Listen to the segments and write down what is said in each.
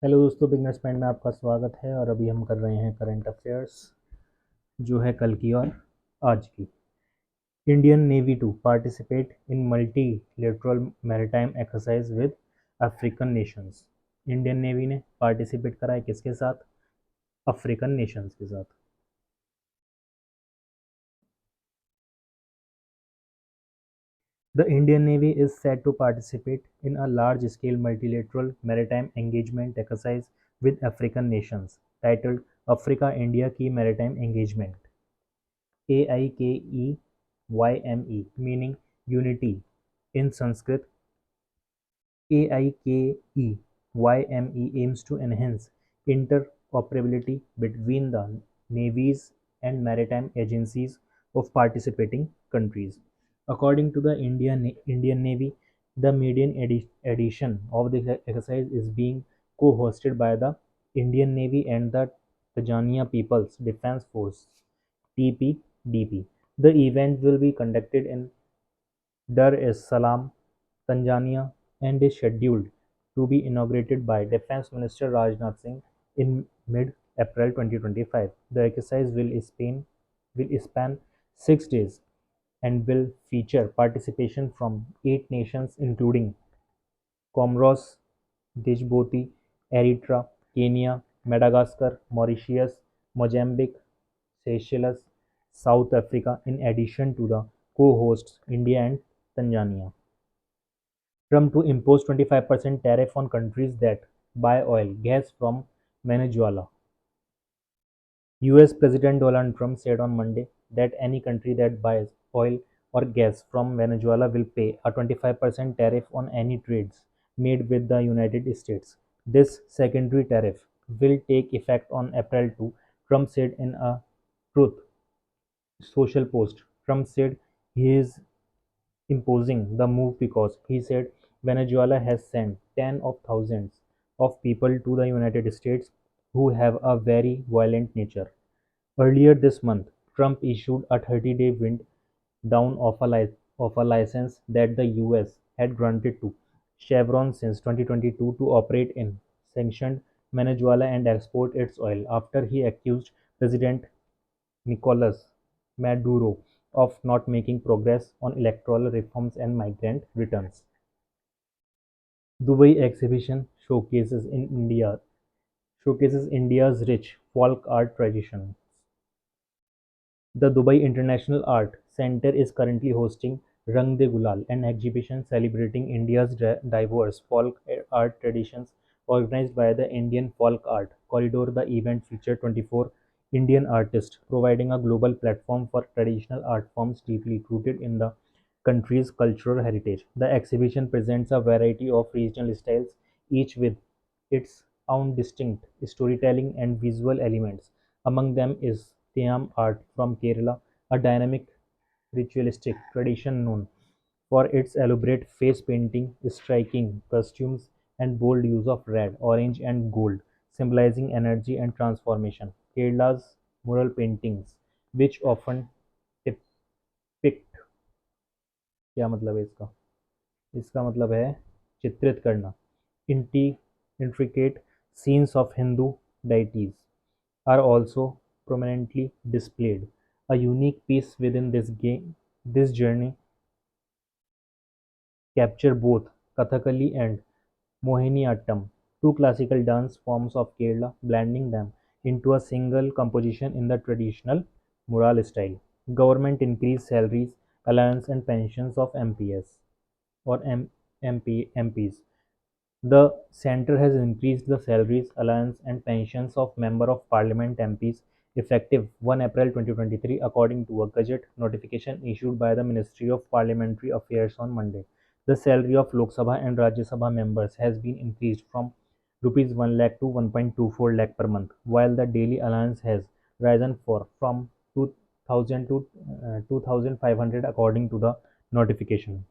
Hello दोस्तों, beginners mind में आपका स्वागत है। और अभी हम कर रहे हैं करंट अफेयर्स, जो है कल की और आज की। Indian navy to participate in multilateral maritime exercise with African nations. Indian navy ने पार्टिसिपेट करा है किसके साथ? अफ्रीकन नेशंस के साथ। The Indian Navy is set to participate in a large-scale multilateral maritime engagement exercise with African nations titled Africa-India Key Maritime Engagement. AIKEYME, meaning unity in Sanskrit. AIKEYME aims to enhance interoperability between the navies and maritime agencies of participating countries. According to the Indian Navy, the maiden edition of the exercise is being co-hosted by the Indian Navy and the Tanzania People's Defense Force (TPDP). The event will be conducted in Dar es Salaam, Tanzania, and is scheduled to be inaugurated by Defense Minister Rajnath Singh in mid-April 2025. The exercise will span 6 days and will feature participation from 8 nations including Comoros, Djibouti, Eritrea, Kenya, Madagascar, Mauritius, Mozambique, Seychelles, South Africa, in addition to the co-hosts India and Tanzania. Trump to impose 25% tariff on countries that buy oil, gas from Venezuela. US President Donald Trump said on Monday that any country that buys oil or gas from Venezuela will pay a 25% tariff on any trades made with the United States. This secondary tariff will take effect on April 2, Trump said in a Truth Social post. Trump said he is imposing the move because, he said, Venezuela has sent tens of thousands of people to the United States who have a very violent nature. Earlier this month, Trump issued a 30-day wind down of a license that the US had granted to Chevron since 2022 to operate in sanctioned Venezuela and export its oil after he accused President Nicolas Maduro of not making progress on electoral reforms and migrant returns. Dubai exhibition showcases India's rich folk art traditions. The Dubai International Art Centre is currently hosting Rang De Gulal, an exhibition celebrating India's diverse folk art traditions organized by the Indian Folk Art Corridor. The event featured 24 Indian artists, providing a global platform for traditional art forms deeply rooted in the country's cultural heritage. The exhibition presents a variety of regional styles, each with its own distinct storytelling and visual elements. Among them is Theyyam art from Kerala, a dynamic ritualistic tradition known for its elaborate face painting, striking costumes, and bold use of red, orange, and gold, symbolizing energy and transformation. Kerala's mural paintings, which often depict, क्या मतलब है इसका? इसका मतलब है चित्रित करना, intricate scenes of Hindu deities, are also prominently displayed. A unique piece within this journey capture both Kathakali and Mohiniyattam, two classical dance forms of Kerala, blending them into a single composition in the traditional mural style. Government increased salaries, allowance and pensions of MPs or MPs. The centre has increased the salaries, allowance and pensions of Member of Parliament (MPs) effective 1 April 2023, according to a Gazette notification issued by the Ministry of Parliamentary Affairs on Monday. The salary of Lok Sabha and Rajya Sabha members has been increased from rupees 1 lakh to 1.24 lakh per month, while the daily allowance has risen from 2000 to 2500, according to the notification.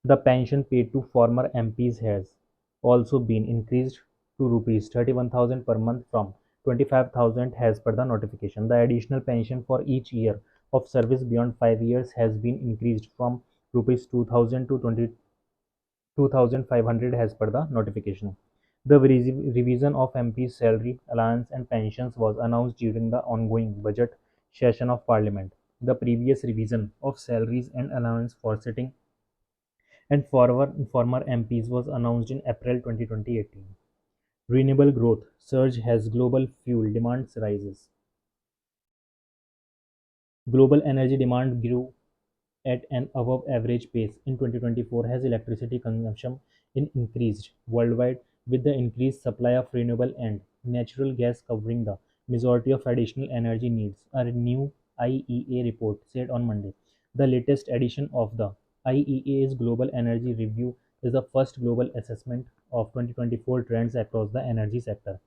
The pension paid to former MPs has also been increased to rupees 31,000 per month from 25,000 as per the notification. The additional pension for each year of service beyond 5 years has been increased from rupees 2,000 to 22,500 as per the notification. The revision of MP's salary, allowance, and pensions was announced during the ongoing budget session of Parliament. The previous revision of salaries and allowance for sitting and former MPs was announced in April 2018. Renewable growth surge as global fuel demands rises. Global energy demand grew at an above-average pace in 2024 as electricity consumption increased worldwide, with the increased supply of renewable and natural gas covering the majority of additional energy needs, a new IEA report said on Monday. The latest edition of the IEA's Global Energy Review is the first global assessment of 2024 trends across the energy sector.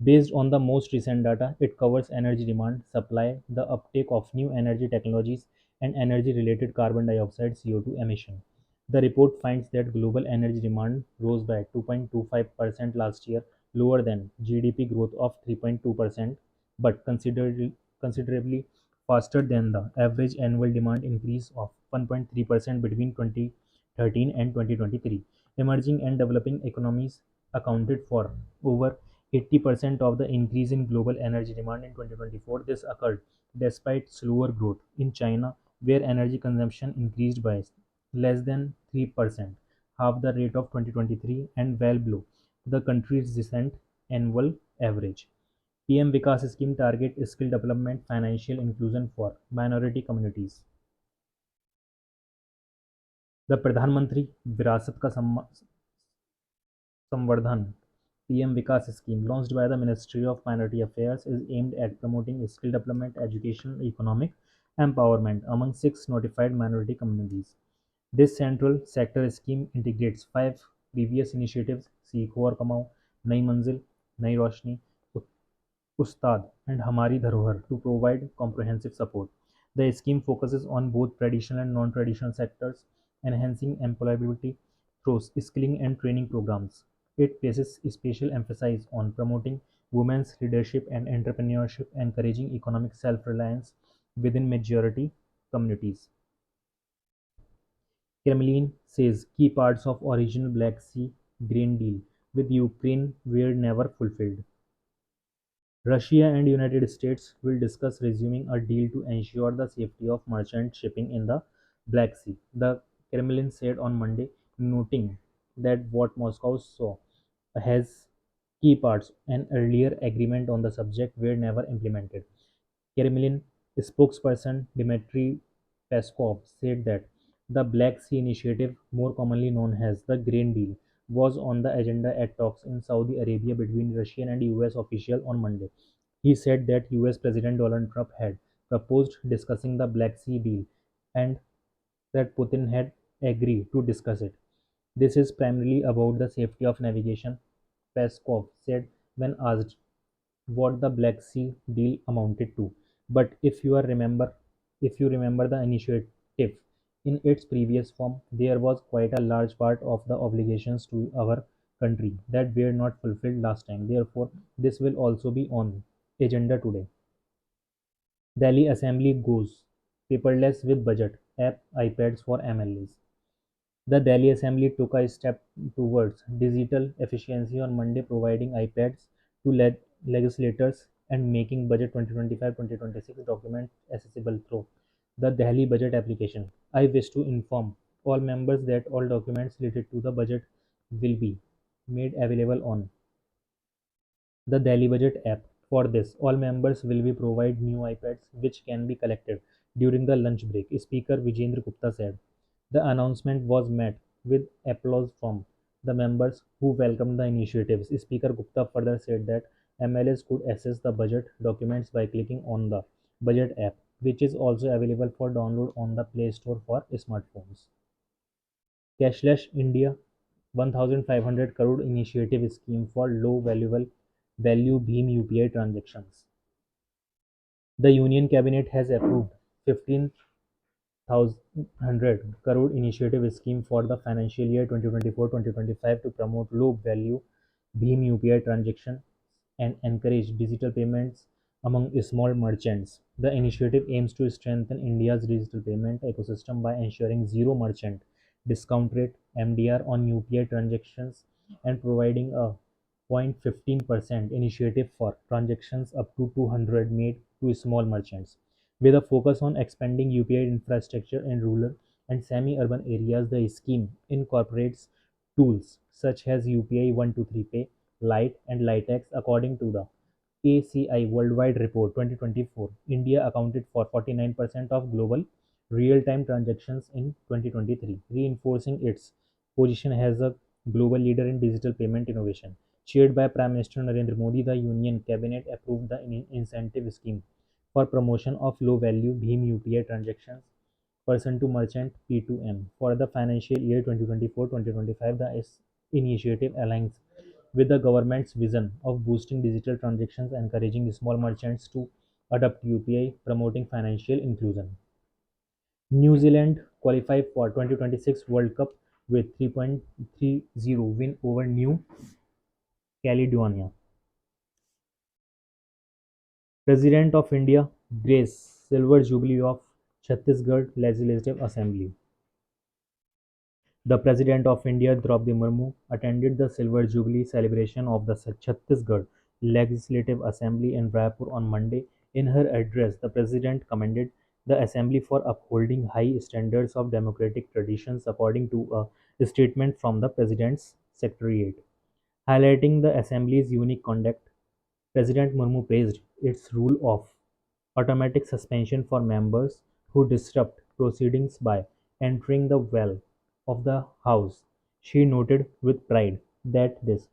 Based on the most recent data, it covers energy demand, supply, the uptake of new energy technologies, and energy-related carbon dioxide (CO2) emission. The report finds that global energy demand rose by 2.25% last year, lower than GDP growth of 3.2%, but considerably faster than the average annual demand increase of 1.3% between 2013 and 2023. Emerging and developing economies accounted for over 80% of the increase in global energy demand in 2024. This occurred despite slower growth in China, where energy consumption increased by less than 3%, half the rate of 2023 and well below the country's recent annual average. PM Vikas scheme target skill development, financial inclusion for minority communities. The प्रधान मंत्री विरासत का संवर्धन PM Vikas scheme, launched by the Ministry of Minority Affairs, is aimed at promoting skill development, education, and economic empowerment among six notified minority communities. This central sector scheme integrates five previous initiatives: सीखो और कमाओ, नई मंजिल, Nai Roshni, Ustad, and Hamari Dharohar to provide comprehensive support. The scheme focuses on both traditional and non-traditional sectors, enhancing employability through skilling and training programs. It places special emphasis on promoting women's leadership and entrepreneurship, encouraging economic self-reliance within majority communities. Kremlin says key parts of original Black Sea grain deal with Ukraine were never fulfilled. Russia and United States will discuss resuming a deal to ensure the safety of merchant shipping in the Black Sea, the Kremlin said on Monday, noting that what Moscow saw as key parts an earlier agreement on the subject were never implemented. Kremlin spokesperson Dmitry Peskov said that the Black Sea Initiative, more commonly known as the Grain Deal, was on the agenda at talks in Saudi Arabia between Russian and US officials on Monday. He said that US President Donald Trump had proposed discussing the Black Sea deal and that Putin had agreed to discuss it. This is primarily about the safety of navigation, Peskov said when asked what the Black Sea deal amounted to. But if you remember the initiative in its previous form, there was quite a large part of the obligations to our country that were not fulfilled last time. Therefore, this will also be on agenda today. Delhi Assembly goes paperless with budget app iPads for MLAs. The Delhi Assembly took a step towards digital efficiency on Monday, providing iPads to legislators and making Budget 2025-2026 documents accessible through the Delhi Budget application. I wish to inform all members that all documents related to the budget will be made available on the Delhi Budget app. For this, all members will be provided new iPads which can be collected during the lunch break, Speaker Vijendra Gupta said. The announcement was met with applause from the members who welcomed the initiatives. Speaker Gupta further said that MLAs could access the budget documents by clicking on the Budget app, which is also available for download on the Play Store for smartphones. Cashless India 1,500 crore initiative scheme for low value Bhim UPI transactions. The Union Cabinet has approved 15,100 crore initiative scheme for the financial year 2024-2025 to promote low value Bhim UPI transactions and encourage digital payments among small merchants. The initiative aims to strengthen India's digital payment ecosystem by ensuring zero merchant discount rate (MDR) on UPI transactions and providing a 0.15% initiative for transactions up to 200 made to small merchants. With a focus on expanding UPI infrastructure in rural and semi-urban areas, the scheme incorporates tools such as UPI 123 Pay, Lite, and Litex. According to the ACI Worldwide Report 2024, India accounted for 49% of global real-time transactions in 2023, reinforcing its position as a global leader in digital payment innovation. Chaired by Prime Minister Narendra Modi, the Union Cabinet approved the incentive scheme for promotion of low-value Bhim UPI transactions person to merchant P2M for the financial year 2024-2025. The initiative aligns with the government's vision of boosting digital transactions, encouraging small merchants to adopt UPI, promoting financial inclusion. New Zealand qualified for 2026 World Cup with 3.30 win over New Caledonia. President of India Grace Silver Jubilee of Chhattisgarh Legislative Assembly. The President of India Draupadi Murmu attended the Silver Jubilee celebration of the Chhattisgarh Legislative Assembly in Raipur on Monday. In her address, the President commended the Assembly for upholding high standards of democratic traditions, according to a statement from the President's Secretariat. Highlighting the Assembly's unique conduct, President Murmu praised its rule of automatic suspension for members who disrupt proceedings by entering the well of the House. She noted with pride that this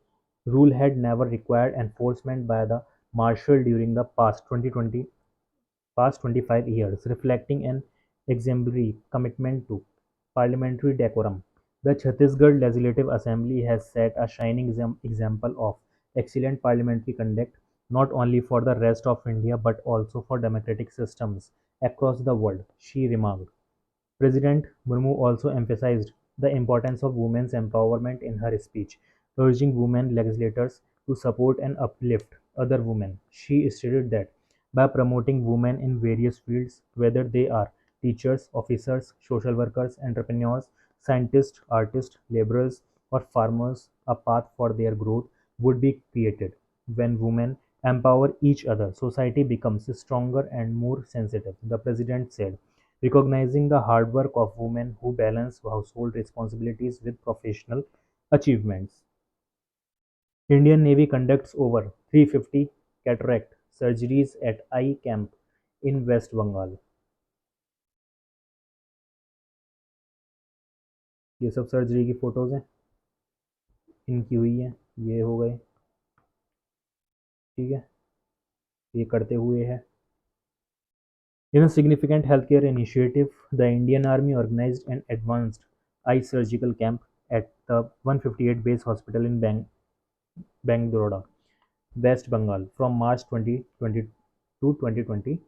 rule had never required enforcement by the Marshal during the past 25 years, reflecting an exemplary commitment to parliamentary decorum. The Chhattisgarh Legislative Assembly has set a shining example of excellent parliamentary conduct, not only for the rest of India but also for democratic systems across the world, she remarked. President Murmu also emphasized the importance of women's empowerment in her speech, urging women legislators to support and uplift other women. She stated that by promoting women in various fields, whether they are teachers, officers, social workers, entrepreneurs, scientists, artists, laborers, or farmers, a path for their growth would be created. When women empower each other, society becomes stronger and more sensitive, the president said, recognizing the hard work of women who balance household responsibilities with professional achievements. Indian Navy conducts over 350 cataract surgeries at eye camp in West Bengal. ये सब surgery की photos हैं, इनकी हुई हैं, ये हो गए, ठीक है, ये करते हुए है. In a significant healthcare initiative, the Indian Army organized an advanced eye surgical camp at the 158 base hospital in Bangalore, West Bengal from March 2020 to 2020,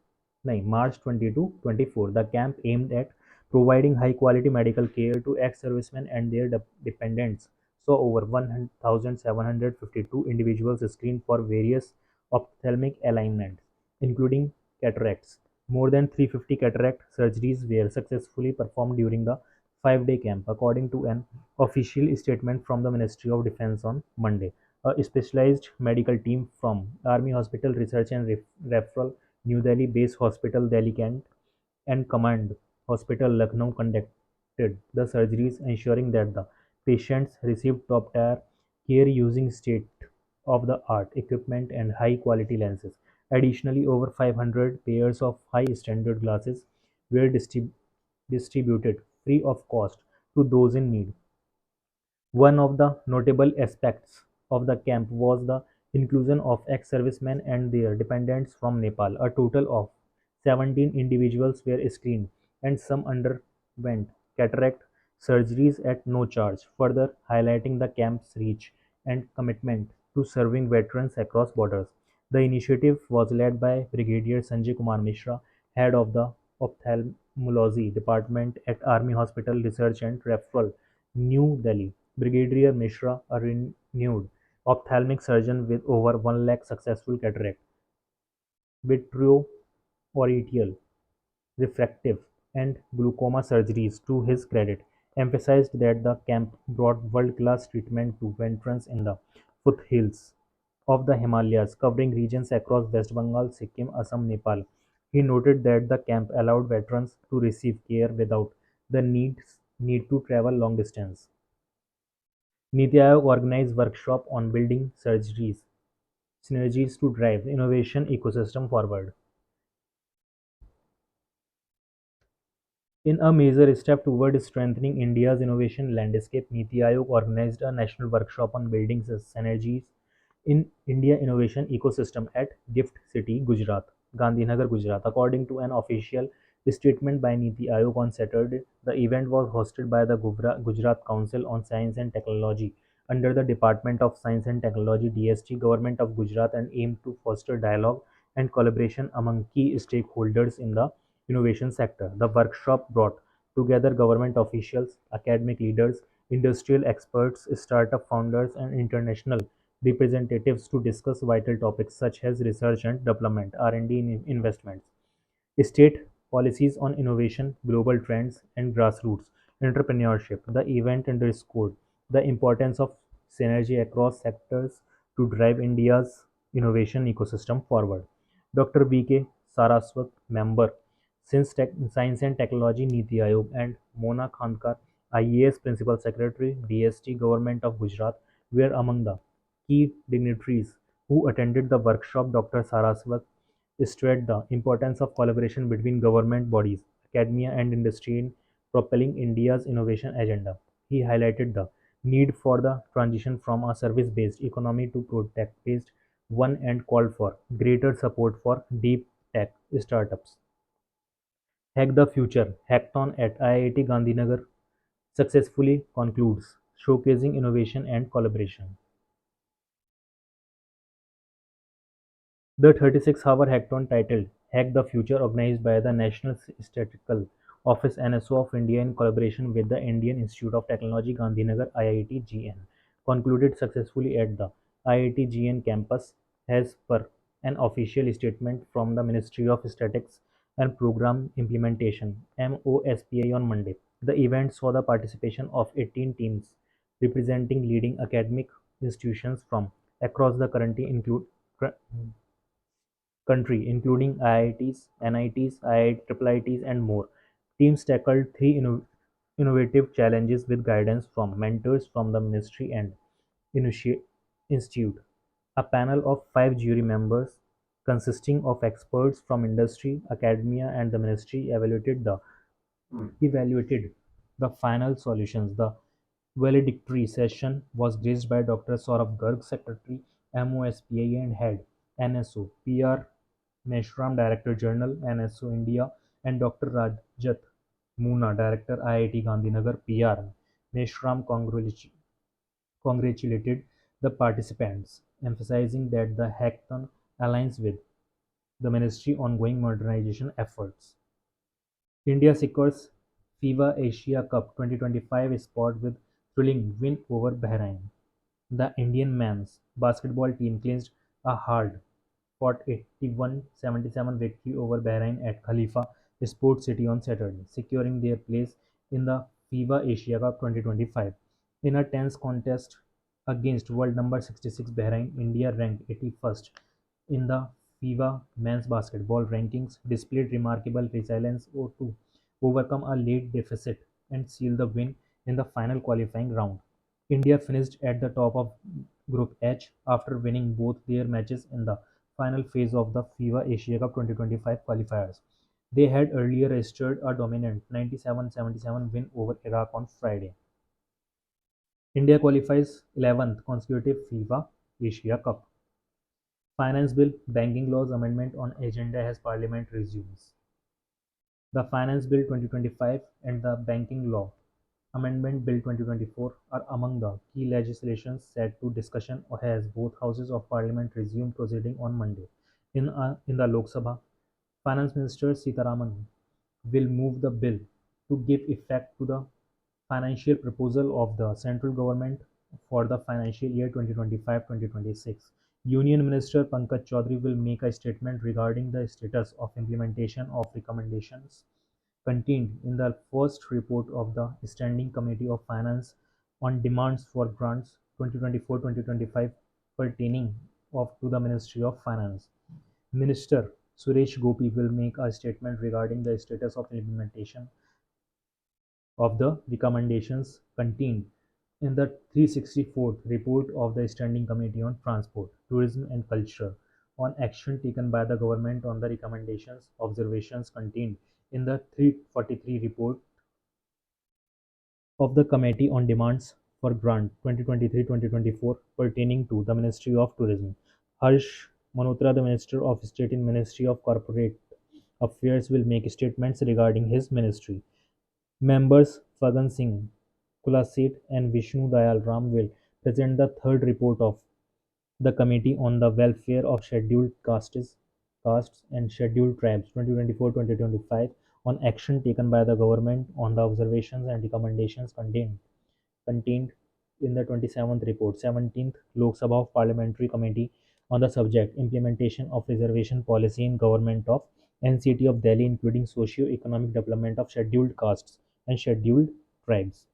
no, March 20 to 24. The camp aimed at providing high quality medical care to ex-servicemen and their dependents. So over 1,752 individuals screened for various ophthalmic ailments, including cataracts. More than 350 cataract surgeries were successfully performed during the 5-day camp, according to an official statement from the Ministry of Defense on Monday. A specialized medical team from Army Hospital Research and Referral New Delhi Base Hospital Delhi Kent and Command Hospital Lucknow conducted the surgeries, ensuring that the patients received top-tier care using state-of-the-art equipment and high-quality lenses. Additionally, over 500 pairs of high-standard glasses were distributed free of cost to those in need. One of the notable aspects of the camp was the inclusion of ex-servicemen and their dependents from Nepal. A total of 17 individuals were screened, and some underwent cataract surgeries at no charge, further highlighting the camp's reach and commitment to serving veterans across borders. The initiative was led by Brigadier Sanjay Kumar Mishra, head of the Ophthalmology Department at Army Hospital Research and Referral, New Delhi. Brigadier Mishra, a renowned ophthalmic surgeon with over 1 lakh successful cataract, vitreoretinal, refractive, and glaucoma surgeries to his credit, emphasized that the camp brought world-class treatment to veterans in the foothills. of the Himalayas, covering regions across West Bengal, Sikkim, Assam, Nepal. He noted that the camp allowed veterans to receive care without the need to travel long distance. Niti Aayog organized workshop on building synergies to drive innovation ecosystem forward. In a major step toward strengthening India's innovation landscape, Niti Aayog organized a national workshop on building synergies in India innovation ecosystem at Gift City, Gujarat, Gandhinagar, Gujarat. According to an official statement by Niti Aayog on Saturday, the event was hosted by the Gujarat Council on Science and Technology under the Department of Science and Technology (DST), Government of Gujarat, and aimed to foster dialogue and collaboration among key stakeholders in the innovation sector. The workshop brought together government officials, academic leaders, industrial experts, startup founders, and international representatives to discuss vital topics such as research and development, R&D investments, state policies on innovation, global trends, and grassroots entrepreneurship. The event underscored the importance of synergy across sectors to drive India's innovation ecosystem forward. Dr. B.K. Saraswat, member, Science and Technology Niti Aayog, and Mona Khankar, IAS Principal Secretary, DST, Government of Gujarat, were among the key dignitaries who attended the workshop. Dr. Saraswat stressed the importance of collaboration between government bodies, academia, and industry in propelling India's innovation agenda. He highlighted the need for the transition from a service-based economy to product-based one and called for greater support for deep tech startups. Hack the Future hackathon at IIT Gandhinagar successfully concludes, showcasing innovation and collaboration. The 36-hour hackathon titled "Hack the Future", organized by the National Statistical Office (NSO) of India in collaboration with the Indian Institute of Technology Gandhinagar (IIT-GN), concluded successfully at the IIT-GN campus as per an official statement from the Ministry of Statistics and Program Implementation (MOSPI) on Monday. The event saw the participation of 18 teams representing leading academic institutions from across the country, including IITs, NITs, IITs, and more. Teams tackled three innovative challenges with guidance from mentors from the ministry and institute. A panel of five jury members, consisting of experts from industry, academia, and the ministry, evaluated the final solutions. The valedictory session was graced by Dr. Saurabh Garg, Secretary, MOSPI, and Head, NSO, PR Meshram, Director General, NSO India, and Dr. Rajat Moona, Director, IIT Gandhinagar, PR. Meshram congratulated the participants, emphasizing that the hackathon aligns with the ministry's ongoing modernization efforts. India secures FIBA Asia Cup 2025 spot with thrilling win over Bahrain. The Indian men's basketball team clinched a hard-fought 81-77 victory over Bahrain at Khalifa Sports City on Saturday, securing their place in the FIBA Asia Cup 2025. In a tense contest against world number 66 Bahrain, India, ranked 81st in the FIBA men's basketball rankings, displayed remarkable resilience to overcome a late deficit and seal the win in the final qualifying round. India finished at the top of Group H after winning both their matches in the final phase of the FIBA Asia Cup 2025 qualifiers. They had earlier registered a dominant 97-77 win over Iraq on Friday. India qualifies 11th consecutive FIBA Asia Cup. Finance Bill Banking Laws Amendment on agenda as Parliament resumes. The Finance Bill 2025 and the Banking Law Amendment Bill 2024 are among the key legislations set to discussion as both houses of Parliament resume proceeding on Monday. In the Lok Sabha, Finance Minister Sitharaman will move the bill to give effect to the financial proposal of the central government for the financial year 2025-2026. Union Minister Pankaj Chaudhary will make a statement regarding the status of implementation of recommendations contained in the first report of the Standing Committee of Finance on demands for grants 2024-2025 pertaining of to the Ministry of Finance. Minister Suresh Gopi will make a statement regarding the status of implementation of the recommendations contained in the 364th report of the Standing Committee on Transport, Tourism and Culture on action taken by the government on the recommendations observations contained in the 343 report of the Committee on Demands for Grant 2023-2024 pertaining to the Ministry of Tourism. Harsh Malhotra, the Minister of State in Ministry of Corporate Affairs, will make statements regarding his ministry. Members Fagan Singh Kulaset and Vishnu Dayal Ram will present the third report of the Committee on the Welfare of Scheduled Castes and Scheduled Tribes 2024-2025 on action taken by the government on the observations and recommendations contained in the 27th report. 17th Lok Sabha Parliamentary Committee on the subject implementation of reservation policy in government of NCT of Delhi, including socio-economic development of scheduled castes and scheduled tribes.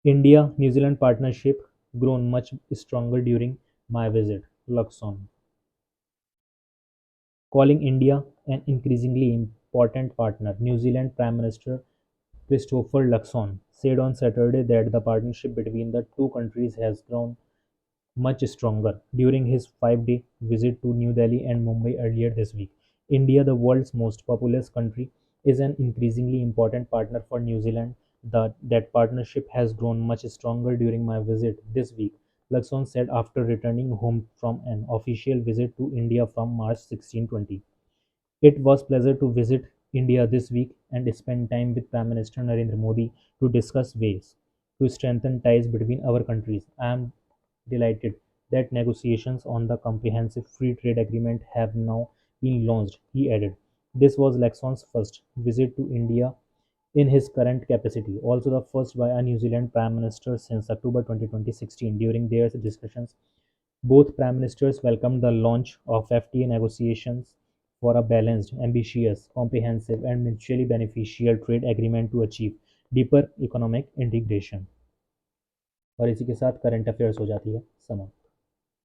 India-New Zealand partnership grown much stronger during my visit. Luxon. Calling India an increasingly important partner, New Zealand Prime Minister Christopher Luxon said on Saturday that the partnership between the two countries has grown much stronger during his 5-day visit to New Delhi and Mumbai earlier this week. India, the world's most populous country, is an increasingly important partner for New Zealand. That partnership has grown much stronger during my visit this week, Luxon said after returning home from an official visit to India from March 16-20. It was pleasure to visit India this week and spend time with Prime Minister Narendra Modi to discuss ways to strengthen ties between our countries. I am delighted that negotiations on the comprehensive free trade agreement have now been launched, he added. This was Luxon's first visit to India in his current capacity, also the first by a New Zealand Prime Minister since October 2016. During their discussions, both Prime Ministers welcomed the launch of FTA negotiations for a balanced, ambitious, comprehensive, and mutually beneficial trade agreement to achieve deeper economic integration. और इसी के साथ current affairs हो जाती है समाप्त।